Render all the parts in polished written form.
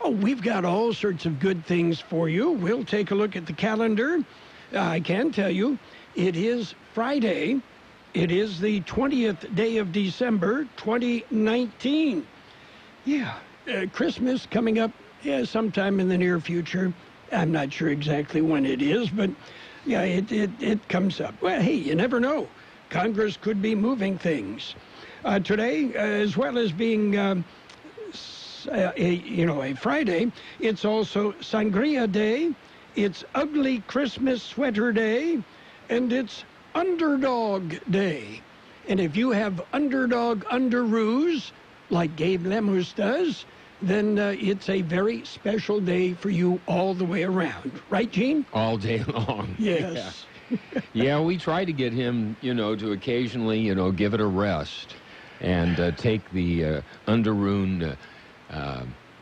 Oh, we've got all sorts of good things for you. We'll take a look at the calendar. I can tell you it is Friday. It is the 20th day of December, 2019. Yeah, Christmas coming up sometime in the near future. I'm not sure exactly when it is, but yeah, it comes up. Well, hey, you never know. Congress could be moving things. Today, as well as being a Friday, it's also Sangria Day, it's Ugly Christmas Sweater Day, and it's Underdog Day. And if you have underdog underoos, like Gabe Lemus does, then it's a very special day for you all the way around. Right, Gene? All day long. Yes. Yeah, we try to get him, to occasionally, give it a rest and take the underoon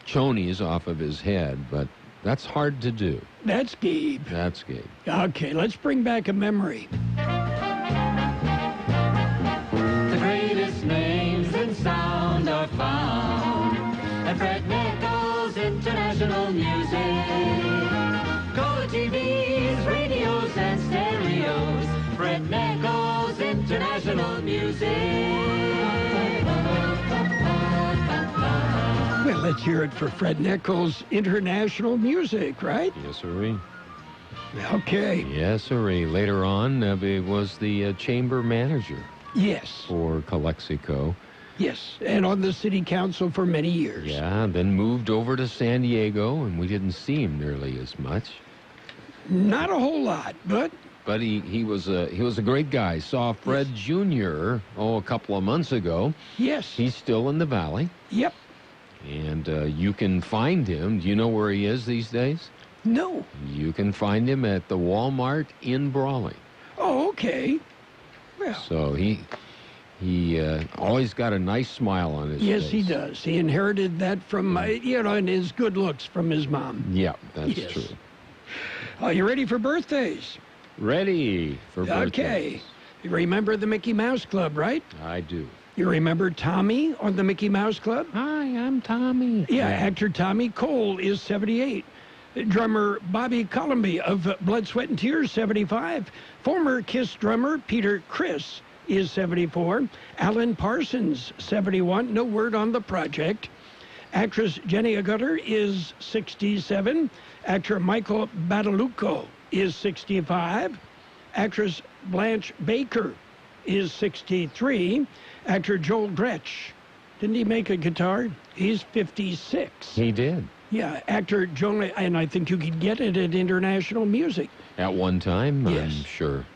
chonies off of his head, but that's hard to do. That's Gabe. That's Gabe. Okay, let's bring back a memory. The greatest names in sound are found at Fred Nichols International Music. Color TVs, radios, and stereos. Fred Nichols International Music. Well, let's hear it for Fred Nichols International Music, right? Yes, sirree. Okay. Yes, sirree. Later on, he was the chamber manager. Yes. For Calexico. Yes, and on the city council for many years. Yeah, then moved over to San Diego, and we didn't see him nearly as much. Not a whole lot, but he was a great guy. Saw Fred Jr. a couple of months ago. Yes. He's still in the valley. Yep. And you can find him. Do you know where he is these days? No. You can find him at the Walmart in Brawley. Oh, okay. Well. So he always got a nice smile on his face. Yes, he does. He inherited that from, and his good looks from his mom. Yeah, that's true. Are you ready for birthdays? Ready for birthdays. Okay. You remember the Mickey Mouse Club, right? I do. You remember Tommy on the Mickey Mouse Club? Hi, I'm Tommy. Yeah, actor Tommy Cole is 78. Drummer Bobby Colomby of Blood, Sweat, and Tears, 75. Former Kiss drummer Peter Criss is 74. Alan Parsons, 71. No word on the project. Actress Jenny Agutter is 67. Actor Michael Badalucco is 65. Actress Blanche Baker is 63. Actor Joel Gretsch, didn't he make a guitar? He's 56. He did. Yeah, actor Jonah, and I think you could get it at International Music. At one time, yes. I'm sure.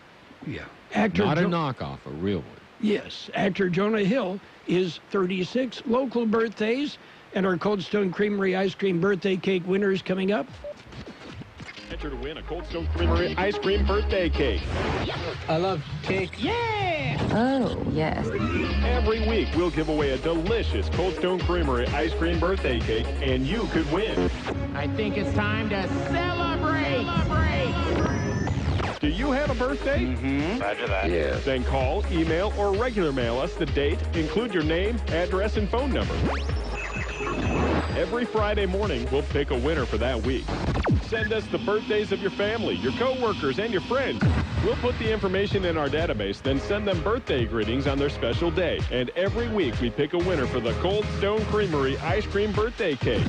Yeah. Actor Not a knockoff, a real one. Yes. Actor Jonah Hill is 36. Local birthdays and our Cold Stone Creamery ice cream birthday cake winners coming up. Enter to win a Cold Stone Creamery ice cream birthday cake. I love cake. Yeah! Oh, yes. Every week, we'll give away a delicious Cold Stone Creamery ice cream birthday cake, and you could win. I think it's time to celebrate. Do you have a birthday? Mm-hmm. Roger that. Yes. Then call, email, or regular mail us the date, include your name, address, and phone number. Every Friday morning, we'll pick a winner for that week. Send us the birthdays of your family, your coworkers, and your friends. We'll put the information in our database, then send them birthday greetings on their special day. And every week, we pick a winner for the Cold Stone Creamery ice cream birthday cake.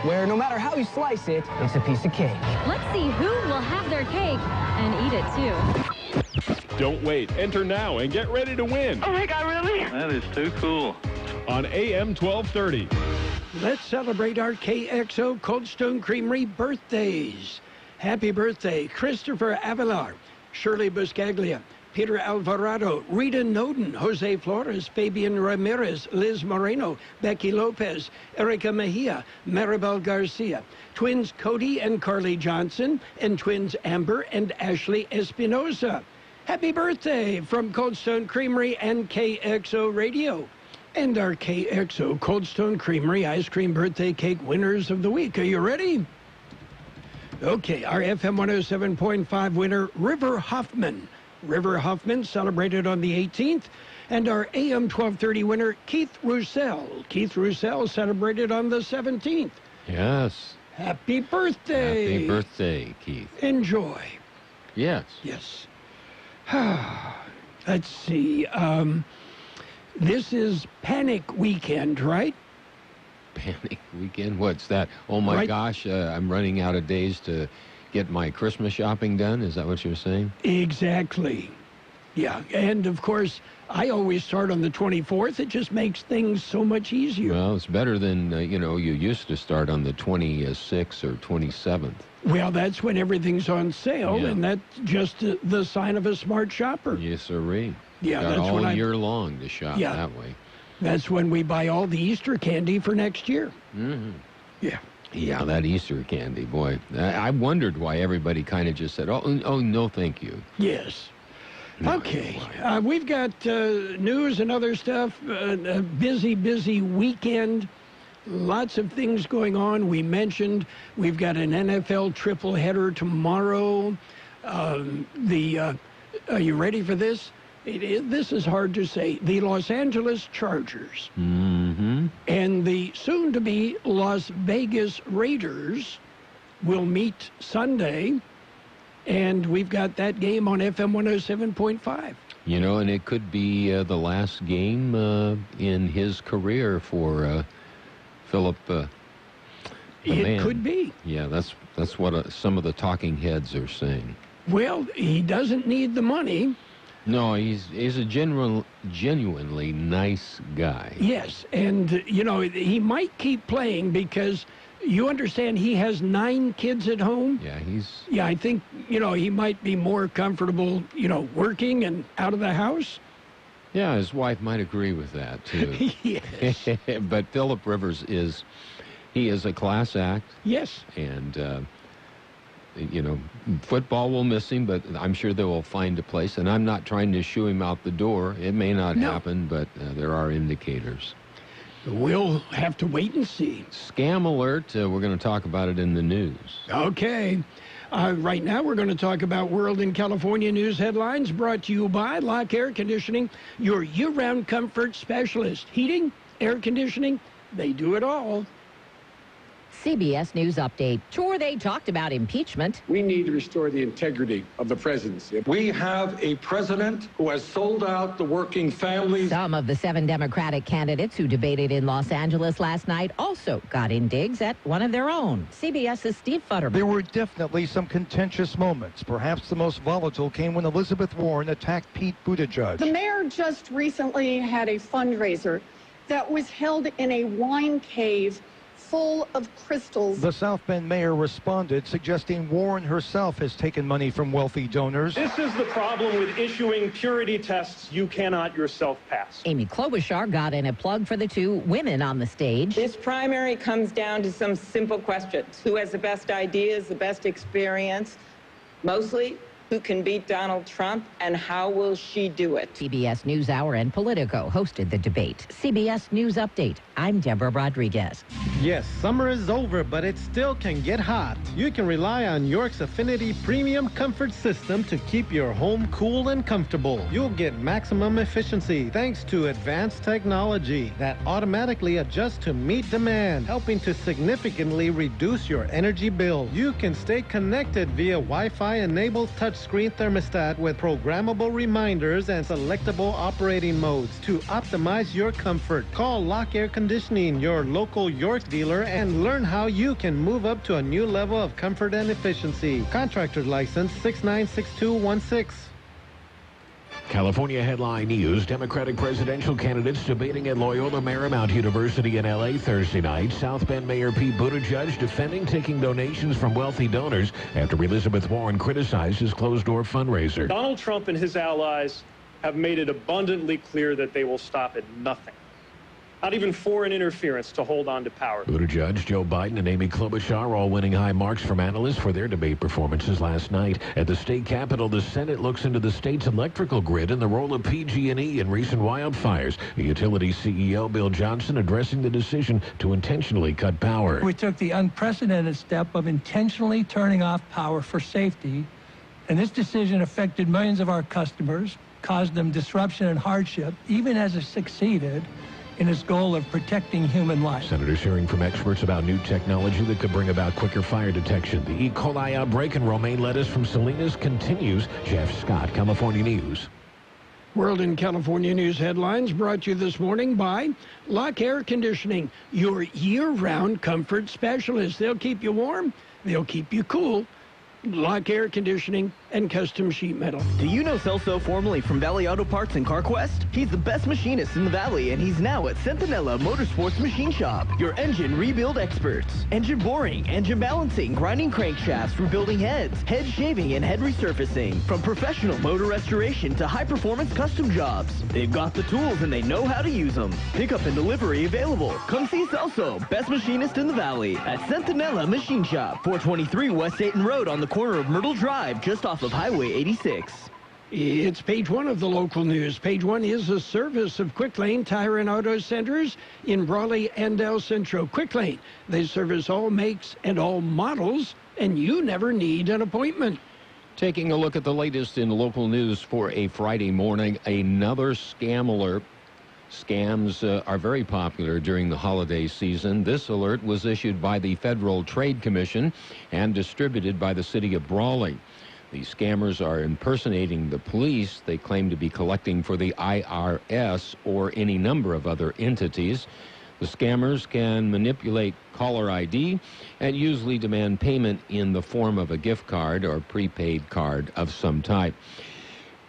Where no matter how you slice it, it's a piece of cake. Let's see who will have their cake and eat it, too. Don't wait. Enter now and get ready to win. Oh, my God, really? That is too cool. On AM 1230. Let's celebrate our KXO Cold Stone Creamery birthdays. Happy birthday, Christopher Avalar, Shirley Buscaglia, Peter Alvarado, Rita Noden, Jose Flores, Fabian Ramirez, Liz Moreno, Becky Lopez, Erica Mejia, Maribel Garcia, twins Cody and Carly Johnson, and twins Amber and Ashley Espinosa. Happy birthday from Cold Stone Creamery and KXO Radio. And our KXO Cold Stone Creamery ice cream birthday cake winners of the week. Are you ready? Okay, our FM 107.5 winner, River Hoffman. River Hoffman celebrated on the 18th. And our AM 1230 winner, Keith Roussel. Keith Roussel celebrated on the 17th. Yes. Happy birthday. Happy birthday, Keith. Enjoy. Yes. Yes. Let's see. This is Panic Weekend, right? Panic Weekend? What's that? Oh, my Right. gosh, I'm running out of days to get my Christmas shopping done. Is that what you're saying? Exactly. Yeah. And, of course, I always start on the 24th. It just makes things so much easier. Well, it's better than, you used to start on the 26th or 27th. Well, that's when everything's on sale, Yeah. and that's just the sign of a smart shopper. Yes, sirree. Yeah, Got that's all when year long to shop Yeah. that way. That's when we buy all the Easter candy for next year. Mm-hmm. Yeah. Yeah, that Easter candy, boy. I wondered why everybody kind of just said, oh, no, thank you. Yes. No, Okay. We've got news and other stuff. A busy weekend. Lots of things going on. We mentioned we've got an NFL triple header tomorrow. Are you ready for this? This is hard to say. The Los Angeles Chargers Mm-hmm. and the soon-to-be Las Vegas Raiders will meet Sunday, and we've got that game on FM 107.5. And it could be the last game in his career for Philip. It could be. Yeah, that's what some of the talking heads are saying. Well, he doesn't need the money. No, he's a genuinely nice guy. Yes, and, he might keep playing because you understand he has 9 kids at home. Yeah, I think, he might be more comfortable, working and out of the house. Yeah, his wife might agree with that, too. Yes. But Philip Rivers is a class act. Yes. And, football will miss him, but I'm sure they will find a place. And I'm not trying to shoo him out the door. It may not happen, but there are indicators. We'll have to wait and see. Scam alert. We're going to talk about it in the news. Okay. Right now, we're going to talk about World and California news headlines brought to you by Lock Air Conditioning, your year-round comfort specialist. Heating, air conditioning, they do it all. CBS News Update. Sure, they talked about impeachment. We need to restore the integrity of the presidency. We have a president who has sold out the working families. Some of the 7 Democratic candidates who debated in Los Angeles last night also got in digs at one of their own. CBS's Steve Futterman. There were definitely some contentious moments. Perhaps the most volatile came when Elizabeth Warren attacked Pete Buttigieg. The mayor just recently had a fundraiser that was held in a wine cave full of crystals. The South Bend mayor responded, suggesting Warren herself has taken money from wealthy donors. This is the problem with issuing purity tests you cannot yourself pass. Amy Klobuchar got in a plug for the 2 women on the stage. This primary comes down to some simple questions. Who has the best ideas, the best experience? Mostly, who can beat Donald Trump, and how will she do it? CBS NewsHour and Politico hosted the debate. CBS News Update. I'm Deborah Rodriguez. Yes, summer is over, but it still can get hot. You can rely on York's Affinity Premium Comfort System to keep your home cool and comfortable. You'll get maximum efficiency thanks to advanced technology that automatically adjusts to meet demand, helping to significantly reduce your energy bill. You can stay connected via Wi-Fi enabled touchscreen thermostat with programmable reminders and selectable operating modes to optimize your comfort. Call Lock Air Conditioning, your local York dealer, and learn how you can move up to a new level of comfort and efficiency. Contractor license 696216. California headline news. Democratic presidential candidates debating at Loyola Marymount University in L.A. Thursday night. South Bend Mayor Pete Buttigieg defending taking donations from wealthy donors after Elizabeth Warren criticized his closed-door fundraiser. Donald Trump and his allies have made it abundantly clear that they will stop at nothing. Not even foreign interference to hold on to power. Buttigieg, Joe Biden, and Amy Klobuchar all winning high marks from analysts for their debate performances last night. At the state capitol, the Senate looks into the state's electrical grid and the role of PG&E in recent wildfires. The utility CEO, Bill Johnson, addressing the decision to intentionally cut power. We took the unprecedented step of intentionally turning off power for safety, and this decision affected millions of our customers, caused them disruption and hardship. Even as it succeeded, in its goal of protecting human life. Senators hearing from experts about new technology that could bring about quicker fire detection. The E. coli outbreak in romaine lettuce from Salinas continues. Jeff Scott, California News. World in California News headlines brought to you this morning by Lock Air Conditioning, your year-round comfort specialist. They'll keep you warm, they'll keep you cool. Lock Air Conditioning and Custom Sheet Metal. Do you know Celso formerly from Valley Auto Parts and CarQuest? He's the best machinist in the Valley, and he's now at Centinela Motorsports Machine Shop, your engine rebuild experts. Engine boring, engine balancing, grinding crankshafts, rebuilding heads, head shaving, and head resurfacing. From professional motor restoration to high-performance custom jobs. They've got the tools, and they know how to use them. Pickup and delivery available. Come see Celso, best machinist in the Valley, at Centinela Machine Shop, 423 West Dayton Road on the corner of Myrtle Drive, just off of Highway 86. It's page one of the local news. Page one is a service of Quick Lane Tire and Auto Centers in Brawley and El Centro. Quick Lane, they service all makes and all models, and you never need an appointment. Taking a look at the latest in local news for a Friday morning, another scam alert. Scams are very popular during the holiday season. This alert was issued by the Federal Trade Commission and distributed by the city of Brawley. The scammers are impersonating the police. They claim to be collecting for the IRS or any number of other entities. The scammers can manipulate caller ID and usually demand payment in the form of a gift card or prepaid card of some type.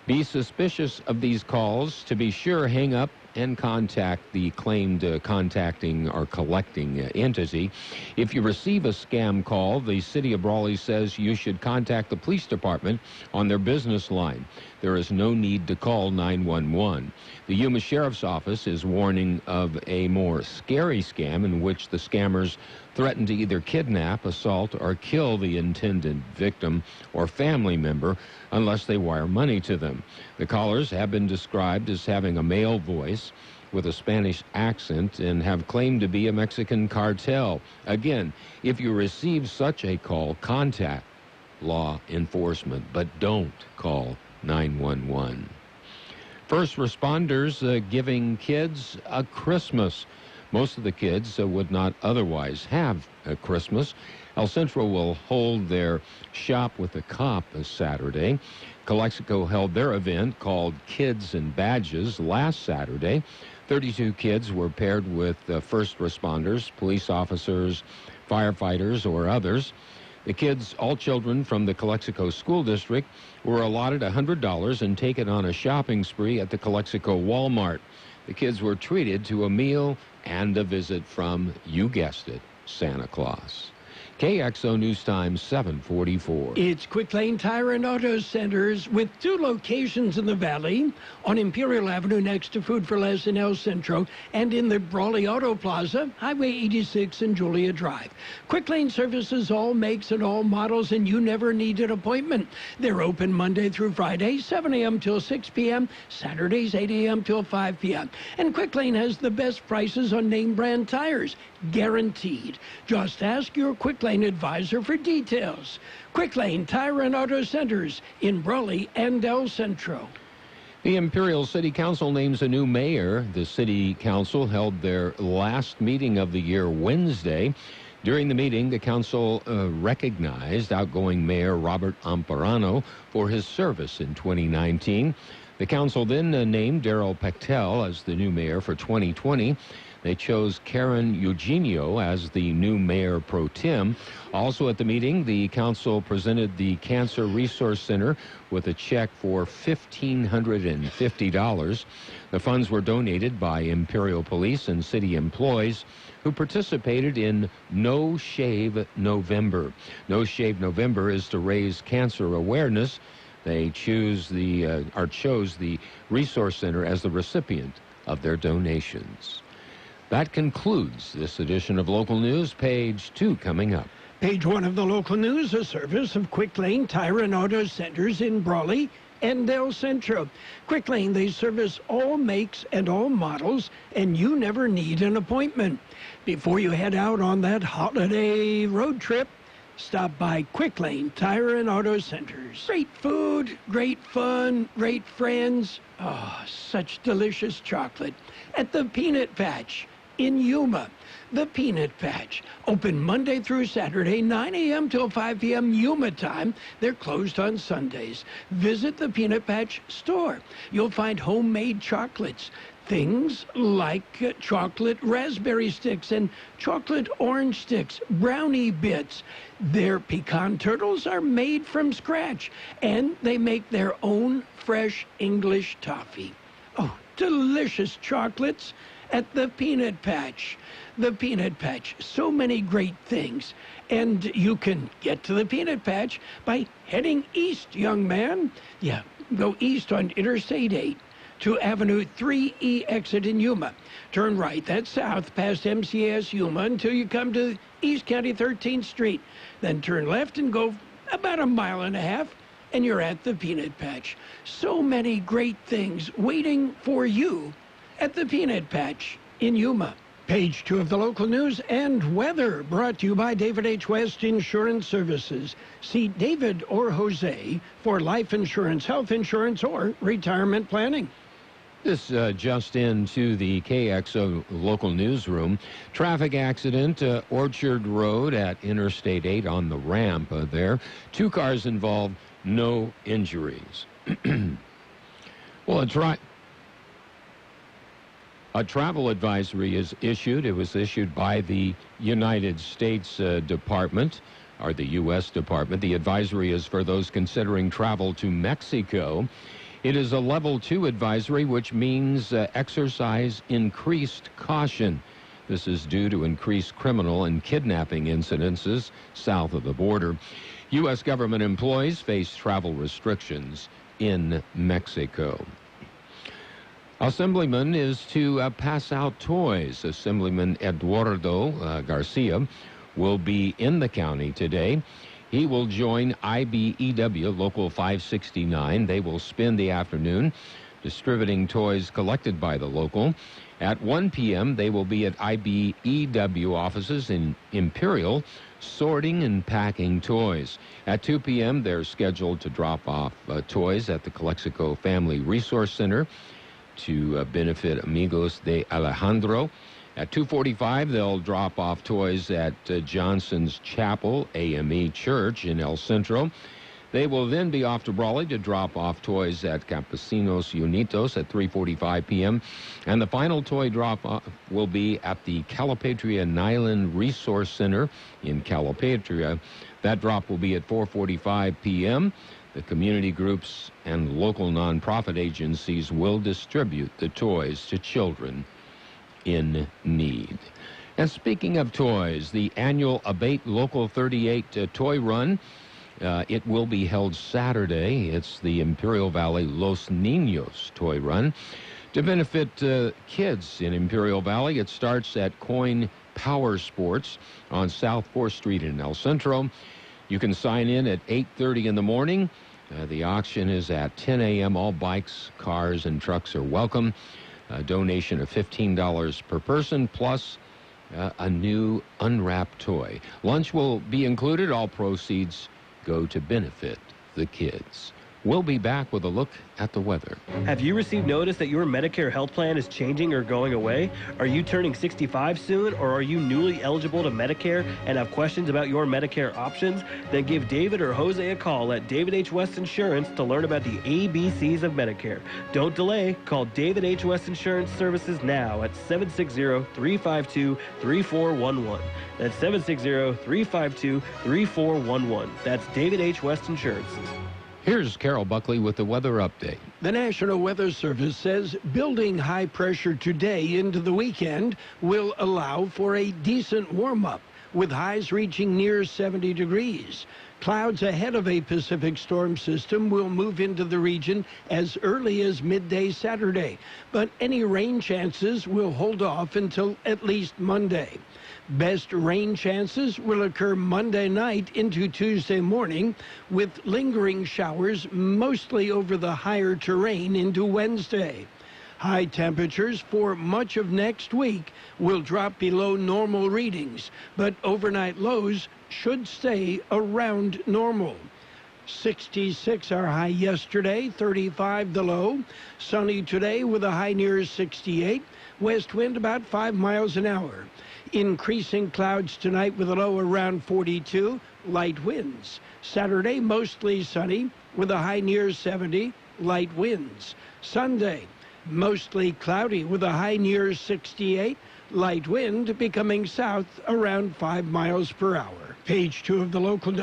Be suspicious of these calls. To be sure, hang up and contact the claimed contacting or collecting entity. If you receive a scam call, the city of Brawley says you should contact the police department on their business line. There is no need to call 911. The Yuma Sheriff's Office is warning of a more scary scam in which the scammers threaten to either kidnap, assault, or kill the intended victim or family member unless they wire money to them. The callers have been described as having a male voice with a Spanish accent and have claimed to be a Mexican cartel. Again, if you receive such a call, contact law enforcement, but don't call 911. First responders giving kids a Christmas. Most of the kids would not otherwise have a Christmas. El Centro will hold their Shop with a Cop this Saturday. Calexico held their event called Kids and Badges last Saturday. 32 kids were paired with first responders, police officers, firefighters, or others. The kids, all children from the Calexico School District, were allotted $100 and taken on a shopping spree at the Calexico Walmart. The kids were treated to a meal and a visit from, you guessed it, Santa Claus. KXO News Time 7:44. It's Quick Lane Tire and Auto Centers with 2 locations in the Valley, on Imperial Avenue next to Food for Less in El Centro, and in the Brawley Auto Plaza, Highway 86 and Julia Drive. Quick Lane services all makes and all models, and you never need an appointment. They're open Monday through Friday, 7 a.m. till 6 p.m., Saturdays 8 a.m. till 5 p.m. And Quick Lane has the best prices on name brand tires, guaranteed. Just ask your Quick Lane advisor for details. Quick Lane Tire and Auto Centers in Brawley and El Centro. The Imperial City Council names a new mayor. The City Council held their last meeting of the year Wednesday. During the meeting, the council recognized outgoing Mayor Robert Amparano for his service in 2019. The council then named Daryl Pechtel as the new mayor for 2020. They chose Karen Eugenio as the new mayor pro tem. Also at the meeting, the council presented the Cancer Resource Center with a check for $1,550. The funds were donated by Imperial Police and city employees who participated in No Shave November. No Shave November is to raise cancer awareness. They chose the Resource Center as the recipient of their donations. That concludes this edition of Local News. Page 2 coming up. Page 1 of the local news, a service of Quick Lane Tire and Auto Centers in Brawley and El Centro. Quick Lane, they service all makes and all models, and you never need an appointment. Before you head out on that holiday road trip, stop by Quick Lane Tire and Auto Centers. Great food, great fun, great friends. Oh, such delicious chocolate at the Peanut Patch in Yuma. The Peanut Patch, open Monday through Saturday, 9 a.m. till 5 p.m. Yuma time. They're closed on Sundays. Visit the Peanut Patch store. You'll find homemade chocolates, things like chocolate raspberry sticks and chocolate orange sticks, brownie bits. Their pecan turtles are made from scratch, and they make their own fresh English toffee. Oh, delicious chocolates at the Peanut Patch. The Peanut Patch, so many great things. And you can get to the Peanut Patch by heading east, young man. Yeah, go east on Interstate 8 to Avenue 3E exit in Yuma. Turn right, that's south past MCS Yuma until you come to East County 13th Street. Then turn left and go about a mile and a half, and you're at the Peanut Patch. So many great things waiting for you at the Peanut Patch in Yuma. Page 2 of the local news and weather, brought to you by David H. West Insurance Services. See David or Jose for life insurance, health insurance, or retirement planning. This just into the KXO local newsroom. Traffic accident, Orchard Road at Interstate 8 on the ramp there. 2 cars involved, no injuries. Well, a travel advisory is issued. It was issued by the United States Department, or the U.S. Department. The advisory is for those considering travel to Mexico. It is a level 2 advisory, which means exercise increased caution. This is due to increased criminal and kidnapping incidences south of the border. U.S. government employees face travel restrictions in Mexico. Assemblyman is to pass out toys. Assemblyman Eduardo Garcia will be in the county today. He will join IBEW Local 569. They will spend the afternoon distributing toys collected by the local. At 1 p.m., they will be at IBEW offices in Imperial, sorting and packing toys. At 2 p.m., they're scheduled to drop off toys at the Calexico Family Resource Center to benefit Amigos de Alejandro. At 2:45, they'll drop off toys at Johnson's Chapel AME Church in El Centro. They will then be off to Brawley to drop off toys at Campesinos Unitos at 3:45 p.m. And the final toy drop-off will be at the Calipatria Nyland Resource Center in Calipatria. That drop will be at 4:45 p.m. The community groups and local nonprofit agencies will distribute the toys to children in need. And speaking of toys, the annual Abate Local 38 Toy Run, it will be held Saturday. It's the Imperial Valley Los Niños Toy Run. To benefit kids in Imperial Valley, it starts at Coin Power Sports on South 4th Street in El Centro. You can sign in at 8:30 in the morning. The auction is at 10 a.m. All bikes, cars, and trucks are welcome. A donation of $15 per person, plus a new unwrapped toy. Lunch will be included. All proceeds go to benefit the kids. We'll be back with a look at the weather. Have you received notice that your Medicare health plan is changing or going away? Are you turning 65 soon, or are you newly eligible to Medicare and have questions about your Medicare options? Then give David or Jose a call at David H. West Insurance to learn about the ABCs of Medicare. Don't delay. Call David H. West Insurance Services now at 760-352-3411. That's 760-352-3411. That's David H. West Insurance. Here's Carroll Buckley with the weather update. The National Weather Service says building high pressure today into the weekend will allow for a decent warm-up, with highs reaching near 70 degrees. Clouds ahead of a Pacific storm system will move into the region as early as midday Saturday, but any rain chances will hold off until at least Monday. Best rain chances will occur Monday night into Tuesday morning, with lingering showers mostly over the higher terrain into Wednesday. High temperatures for much of next week will drop below normal readings, but overnight lows should stay around normal. 66 our high yesterday, 35 the low. Sunny today with a high near 68. West wind about 5 miles an hour. Increasing clouds tonight with a low around 42. Light winds. Saturday mostly sunny with a high near 70. Light winds. Sunday mostly cloudy with a high near 68. Light wind becoming south around 5 miles per hour. Page 2 of the local,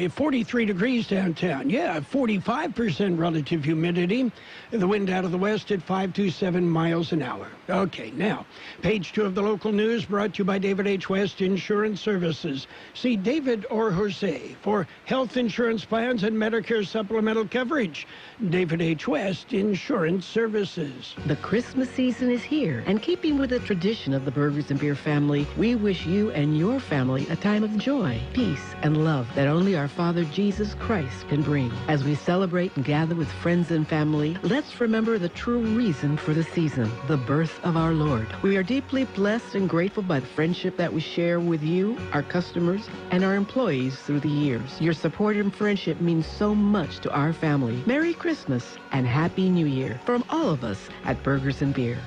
43 degrees downtown. Yeah, 45% relative humidity. The wind out of the west at 527 miles an hour. Okay, now, page 2 of the local news brought to you by David H. West Insurance Services. See David or Jose for health insurance plans and Medicare supplemental coverage. David H. West Insurance Services. The Christmas season is here, and keeping with the tradition of the Burgers and Beer family, we wish you and your family a time of joy, peace, and love that only our Father Jesus Christ can bring. As we celebrate and gather with friends and family, let's remember the true reason for the season, the birth of our Lord. We are deeply blessed and grateful by the friendship that we share with you, our customers, and our employees through the years. Your support and friendship means so much to our family. Merry Christmas and Happy New Year from all of us at Burgers and Beer.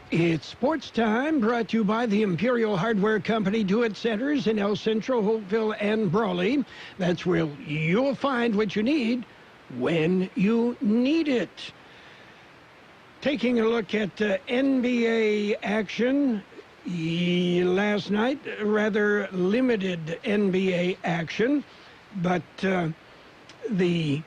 It's sports time, brought to you by the Imperial Hardware Company Do-It Centers in El Centro, Holtville, and Brawley. That's where you'll find what you need when you need it. Taking a look at NBA action last night, rather limited NBA action, but the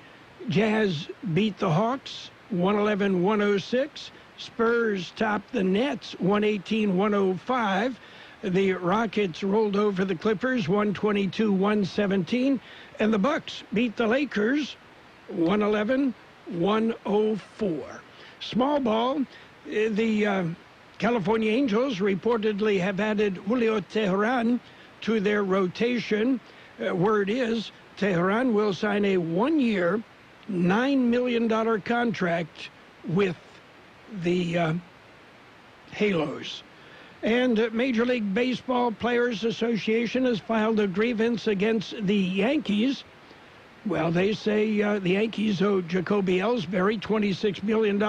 Jazz beat the Hawks 111-106. Spurs topped the Nets 118-105. The Rockets rolled over the Clippers 122-117. And the Bucks beat the Lakers 111-104. Small ball, the California Angels reportedly have added Julio Teheran to their rotation. Word is Teheran will sign a one-year, $9 million contract with the Halos. And Major League Baseball Players Association has filed a grievance against the Yankees. Well, they say the Yankees owe Jacoby Ellsbury $26 million.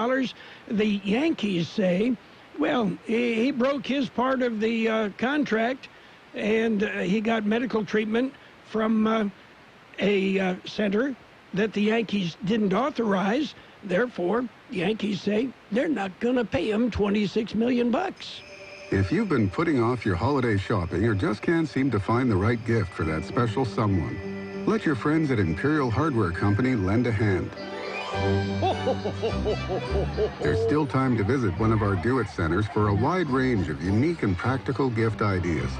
The Yankees say, well, he broke his part of the contract, and he got medical treatment from a center that the Yankees didn't authorize. Therefore, the Yankees say they're not going to pay him $26 million. If you've been putting off your holiday shopping or just can't seem to find the right gift for that special someone, let your friends at Imperial Hardware Company lend a hand. There's still time to visit one of our Do-It Centers for a wide range of unique and practical gift ideas.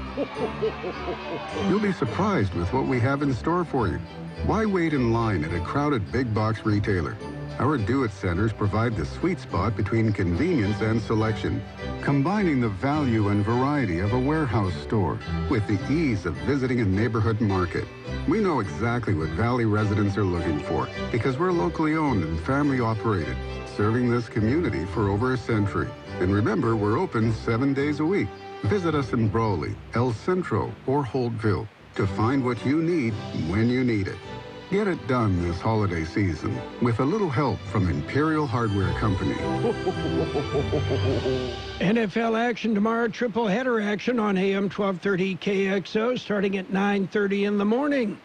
You'll be surprised with what we have in store for you. Why wait in line at a crowded big box retailer? Our Do-It Centers provide the sweet spot between convenience and selection, combining the value and variety of a warehouse store with the ease of visiting a neighborhood market. We know exactly what Valley residents are looking for because we're locally owned and family operated, serving this community for over a century. And remember, we're open 7 days a week. Visit us in Brawley, El Centro, or Holtville to find what you need when you need it. Get it done this holiday season with a little help from Imperial Hardware Company. NFL action tomorrow, triple header action on AM 1230 KXO starting at 9:30 in the morning.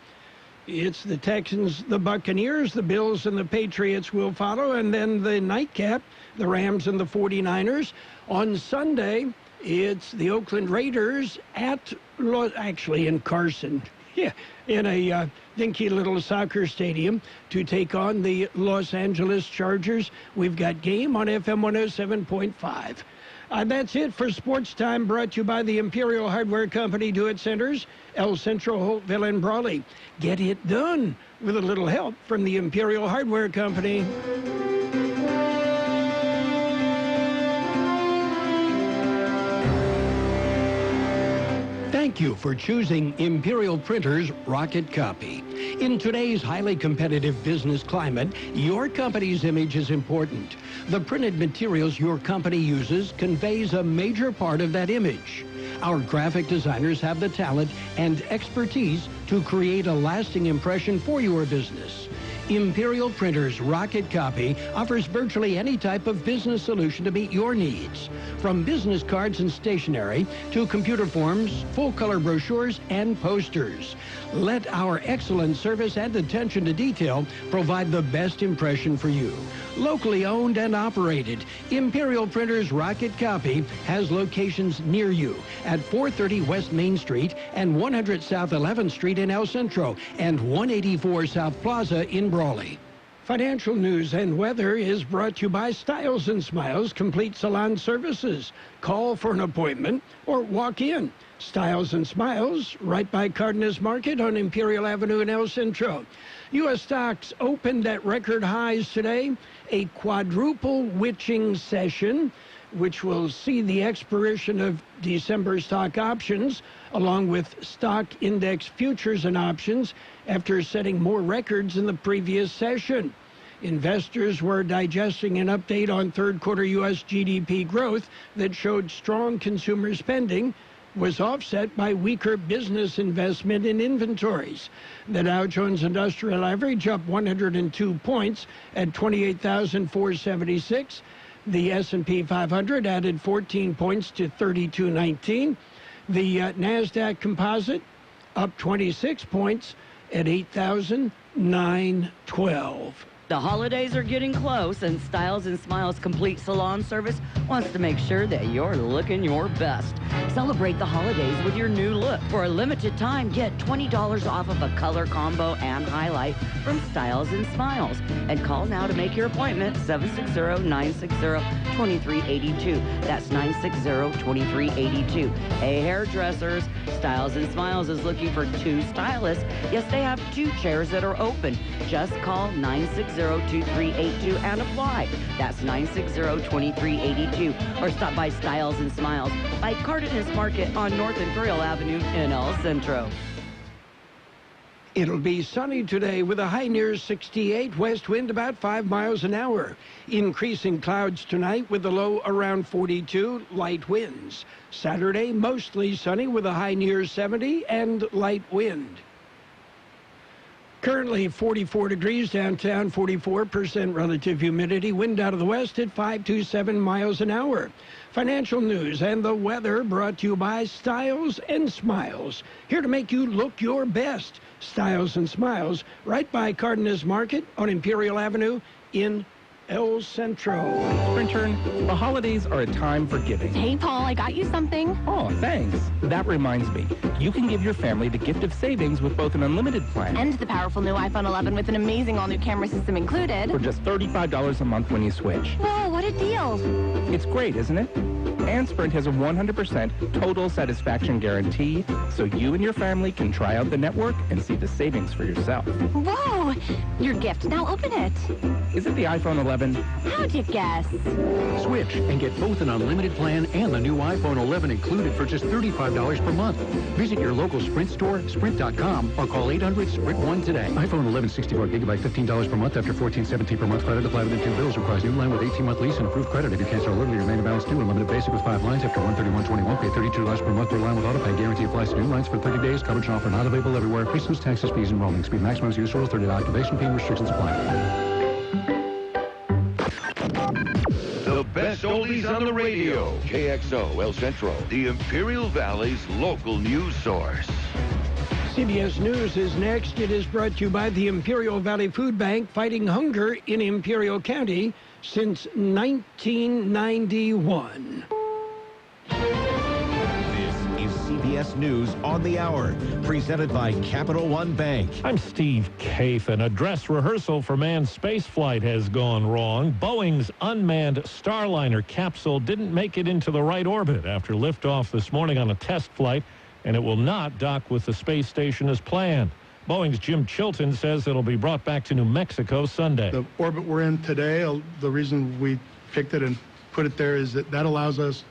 It's the Texans, the Buccaneers, the Bills, and the Patriots will follow, and then the nightcap, the Rams and the 49ers. On Sunday, it's the Oakland Raiders at, actually in Carson. Yeah, in a dinky little soccer stadium to take on the Los Angeles Chargers. We've got game on FM 107.5. That's it for Sports Time, brought to you by the Imperial Hardware Company Do-It Centers, El Centro, Holtville, and Brawley. Get it done with a little help from the Imperial Hardware Company. Thank you for choosing Imperial Printers Rocket Copy. In today's highly competitive business climate, your company's image is important. The printed materials your company uses conveys a major part of that image. Our graphic designers have the talent and expertise to create a lasting impression for your business. Imperial Printers Rocket Copy offers virtually any type of business solution to meet your needs. From business cards and stationery to computer forms, full-color brochures, and posters. Let our excellent service and attention to detail provide the best impression for you. Locally owned and operated, Imperial Printers Rocket Copy has locations near you at 430 West Main Street and 100 South 11th Street in El Centro and 184 South Plaza in Brawley. Financial news and weather is brought to you by Styles and Smiles Complete Salon Services. Call for an appointment or walk in. Styles and Smiles, right by Cardenas Market on Imperial Avenue in El Centro. U.S. stocks opened at record highs today. A quadruple witching session, which will see the expiration of December stock options, along with stock index futures and options, after setting more records in the previous session. Investors were digesting an update on third quarter U.S. GDP growth that showed strong consumer spending was offset by weaker business investment in inventories. The Dow Jones Industrial Average up 102 points at 28,476. The S&P 500 added 14 points to 3219. The NASDAQ Composite up 26 points at 8,912. The holidays are getting close, and Styles and Smiles Complete Salon Service wants to make sure that you're looking your best. Celebrate the holidays with your new look. For a limited time, get $20 off of a color combo and highlight from Styles and Smiles. And call now to make your appointment, 760-960-2382. That's 960-2382. Hey, hairdressers, Styles and Smiles is looking for 2 stylists. Yes, they have 2 chairs that are open. Just call 960-2382 and apply. That's 960-2382. Or stop by Styles and Smiles by Cardenas Market on North Imperial Avenue in El Centro. It'll be sunny today with a high near 68, west wind about 5 miles an hour. Increasing clouds tonight with a low around 42, light winds. Saturday, mostly sunny with a high near 70 and light wind. Currently 44 degrees downtown, 44% relative humidity, wind out of the west at 5 to 7 miles an hour. Financial news and the weather brought to you by Styles and Smiles. Here to make you look your best. Styles and Smiles, right by Cardenas Market on Imperial Avenue in El Centro. Intern, the holidays are a time for giving. Hey, Paul, I got you something. Oh, thanks. That reminds me. You can give your family the gift of savings with both an unlimited plan and the powerful new iPhone 11 with an amazing all-new camera system included. For just $35 a month when you switch. Whoa, what a deal. It's great, isn't it? And Sprint has a 100% total satisfaction guarantee, so you and your family can try out the network and see the savings for yourself. Whoa! Your gift. Now open it. Is it the iPhone 11? How'd you guess? Switch and get both an unlimited plan and the new iPhone 11 included for just $35 per month. Visit your local Sprint store, sprint.com, or call 800-SPRINT-1 today. iPhone 11 64 gigabyte, $15 per month after $14.17 per month. Credit applied within 2 bills. Requires new line with 18-month lease and approved credit. If you cancel early, your remaining balance due. Unlimited basic with 5 lines after $131.21. Pay $32 per month per line with autopay. Guarantee applies to new lines for 30 days. Coverage and offer not available everywhere. Excludes taxes, fees, and roaming. Speed maximum use rules 30 activation fee and restrictions apply. The best oldies on the radio. KXO El Centro, the Imperial Valley's local news source. CBS News is next. It is brought to you by the Imperial Valley Food Bank, fighting hunger in Imperial County since 1991. CBS News on the Hour, presented by Capital One Bank. I'm Steve Kathan. A dress rehearsal for manned spaceflight has gone wrong. Boeing's unmanned Starliner capsule didn't make it into the right orbit after liftoff this morning on a test flight, and it will not dock with the space station as planned. Boeing's Jim Chilton says it'll be brought back to New Mexico Sunday. The orbit we're in today, the reason we picked it and put it there is that allows us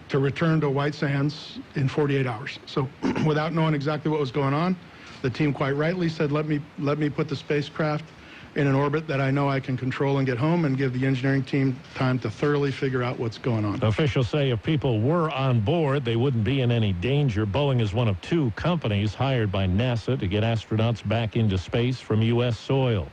to return to White Sands in 48 hours. So without knowing exactly what was going on, the team quite rightly said, let me put the spacecraft in an orbit that I know I can control and get home, and give the engineering team time to thoroughly figure out what's going on. Officials say if people were on board, they wouldn't be in any danger. Boeing is one of 2 companies hired by NASA to get astronauts back into space from U.S. soil.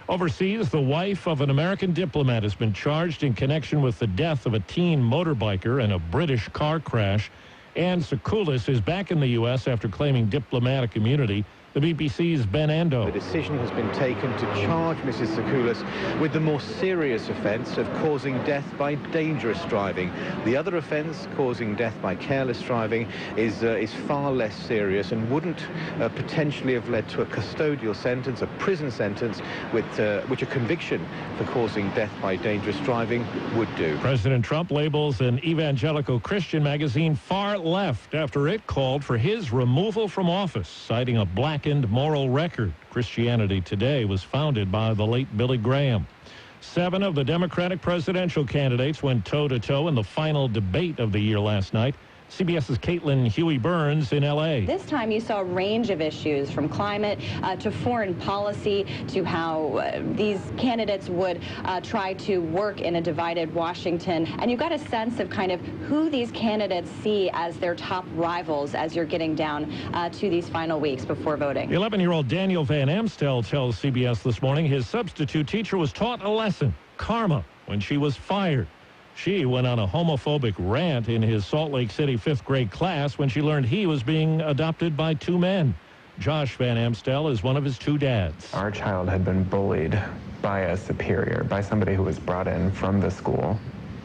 Overseas, the wife of an American diplomat has been charged in connection with the death of a teen motorbike in a British car crash. Anne Tsoukalos is back in the U.S. after claiming diplomatic immunity. The BBC's Ben Ando. The decision has been taken to charge Mrs. Tsoukalos with the more serious offence of causing death by dangerous driving. The other offence, causing death by careless driving, is far less serious and wouldn't potentially have led to a custodial sentence, a prison sentence, which a conviction for causing death by dangerous driving would do. President Trump labels an evangelical Christian magazine far left after it called for his removal from office, citing a blackened moral record. Christianity Today was founded by the late Billy Graham. 7 of the Democratic presidential candidates went toe-to-toe in the final debate of the year last night. CBS's Caitlin Huey-Burns in L.A. This time you saw a range of issues, from climate to foreign policy to how these candidates would try to work in a divided Washington. And you got a sense of kind of who these candidates see as their top rivals as you're getting down to these final weeks before voting. 11-year-old Daniel Van Amstel tells CBS this morning his substitute teacher was taught a lesson, karma, when she was fired. She went on a homophobic rant in his Salt Lake City 5th grade class when she learned he was being adopted by 2 men. Josh Van Amstel is one of his 2 dads. Our child had been bullied by a superior, by somebody who was brought in from the school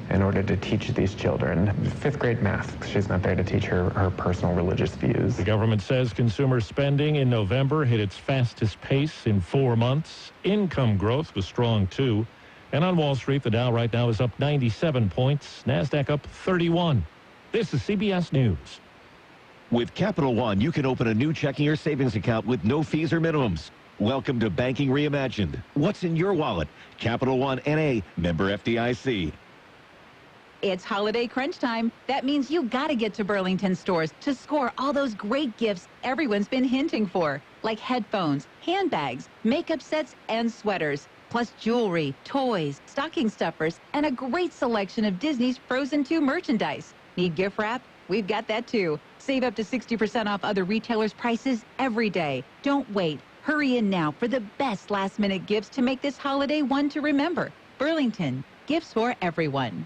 in order to teach these children 5th grade math. She's not there to teach her personal religious views. The government says consumer spending in November hit its fastest pace in 4 months. Income growth was strong, too. And on Wall Street, the Dow right now is up 97 points. NASDAQ up 31. This is CBS News. With Capital One, you can open a new checking or savings account with no fees or minimums. Welcome to Banking Reimagined. What's in your wallet? Capital One N.A., member FDIC. It's holiday crunch time. That means you gotta get to Burlington stores to score all those great gifts everyone's been hinting for, like headphones, handbags, makeup sets, and sweaters. Plus jewelry, toys, stocking stuffers, and a great selection of Disney's Frozen 2 merchandise. Need gift wrap? We've got that too. Save up to 60% off other retailers' prices every day. Don't wait. Hurry in now for the best last-minute gifts to make this holiday one to remember. Burlington, gifts for everyone.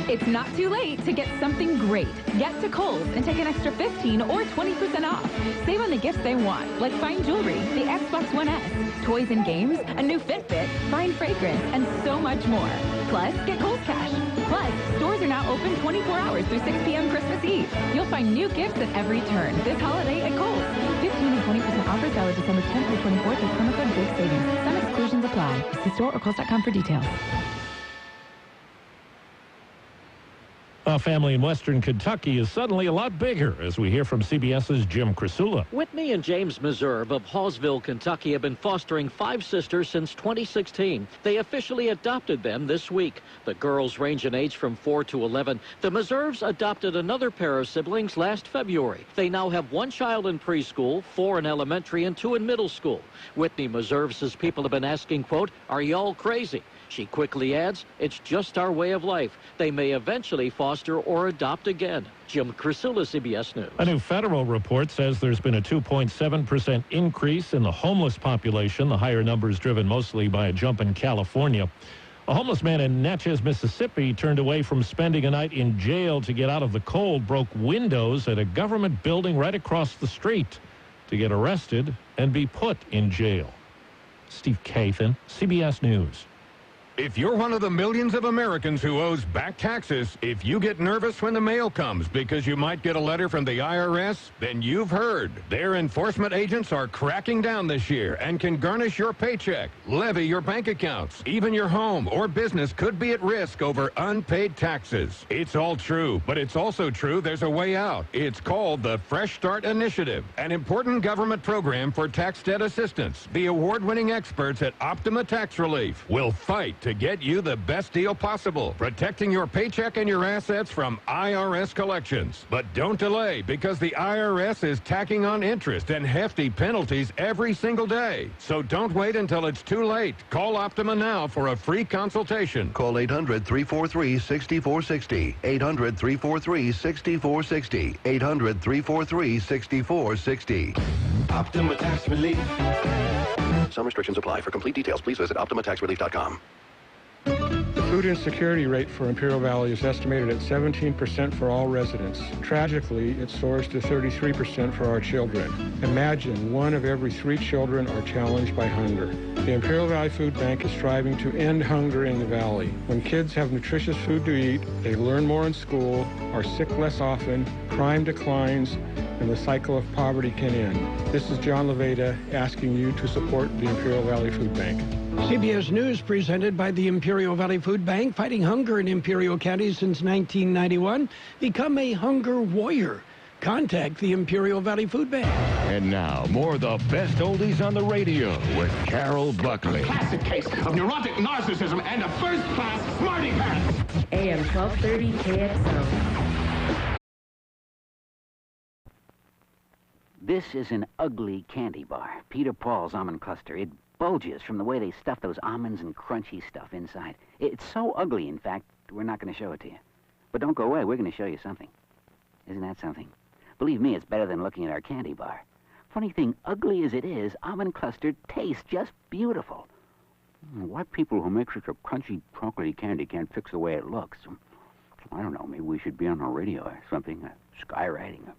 It's not too late to get something great. Get to Kohl's and take an extra 15 or 20% off. Save on the gifts they want, like fine jewelry, the Xbox One S, toys and games, a new Fitbit, fine fragrance, and so much more. Plus, get Kohl's Cash. Plus, stores are now open 24 hours through 6 p.m. Christmas Eve. You'll find new gifts at every turn this holiday at Kohl's. 15 and 20% offers valid December 10th through 24th with promo code Big Savings. Some exclusions apply. See store or Kohl's.com for details. A family in western Kentucky is suddenly a lot bigger, as we hear from CBS's Jim Crisula. Whitney and James Meserve of Hawesville, Kentucky, have been fostering 5 sisters since 2016. They officially adopted them this week. The girls range in age from 4 to 11. The Meserves adopted another pair of siblings last February. They now have 1 child in preschool, 4 in elementary, and 2 in middle school. Whitney Meserve says people have been asking, quote, "Are y'all crazy?" She quickly adds, "It's just our way of life. They may eventually foster or adopt again." Jim Crisula, CBS News. A new federal report says there's been a 2.7% increase in the homeless population. The higher number is driven mostly by a jump in California. A homeless man in Natchez, Mississippi, turned away from spending a night in jail to get out of the cold, broke windows at a government building right across the street to get arrested and be put in jail. Steve Kathan, CBS News. If you're one of the millions of Americans who owes back taxes, if you get nervous when the mail comes because you might get a letter from the IRS, then you've heard. Their enforcement agents are cracking down this year and can garnish your paycheck, levy your bank accounts. Even your home or business could be at risk over unpaid taxes. It's all true, but it's also true there's a way out. It's called the Fresh Start Initiative, an important government program for tax debt assistance. The award-winning experts at Optima Tax Relief will fight to get you the best deal possible, protecting your paycheck and your assets from IRS collections. But don't delay, because the IRS is tacking on interest and hefty penalties every single day. So don't wait until it's too late. Call Optima now for a free consultation. Call 800-343-6460. 800-343-6460. 800-343-6460. Optima Tax Relief. Some restrictions apply. For complete details, please visit OptimaTaxRelief.com. The food insecurity rate for Imperial Valley is estimated at 17% for all residents. Tragically, it soars to 33% for our children. Imagine 1 of every 3 children are challenged by hunger. The Imperial Valley Food Bank is striving to end hunger in the valley. When kids have nutritious food to eat, they learn more in school, are sick less often, crime declines, and the cycle of poverty can end. This is John Levada asking you to support the Imperial Valley Food Bank. CBS News presented by the Imperial Valley Food Bank, fighting hunger in Imperial County since 1991. Become a hunger warrior. Contact the Imperial Valley Food Bank. And now, more of the best oldies on the radio with Carroll Buckley. Classic case of neurotic narcissism and a first-class smarty pants. AM 1230 KXO. This is an ugly candy bar. Peter Paul's almond cluster. It bulges from the way they stuff those almonds and crunchy stuff inside. It's so ugly, in fact, we're not going to show it to you. But don't go away. We're going to show you something. Isn't that something? Believe me, it's better than looking at our candy bar. Funny thing, ugly as it is, almond cluster tastes just beautiful. Why people who make such a crunchy, chocolatey candy can't fix the way it looks? I don't know. Maybe we should be on the radio or something. Skywriting.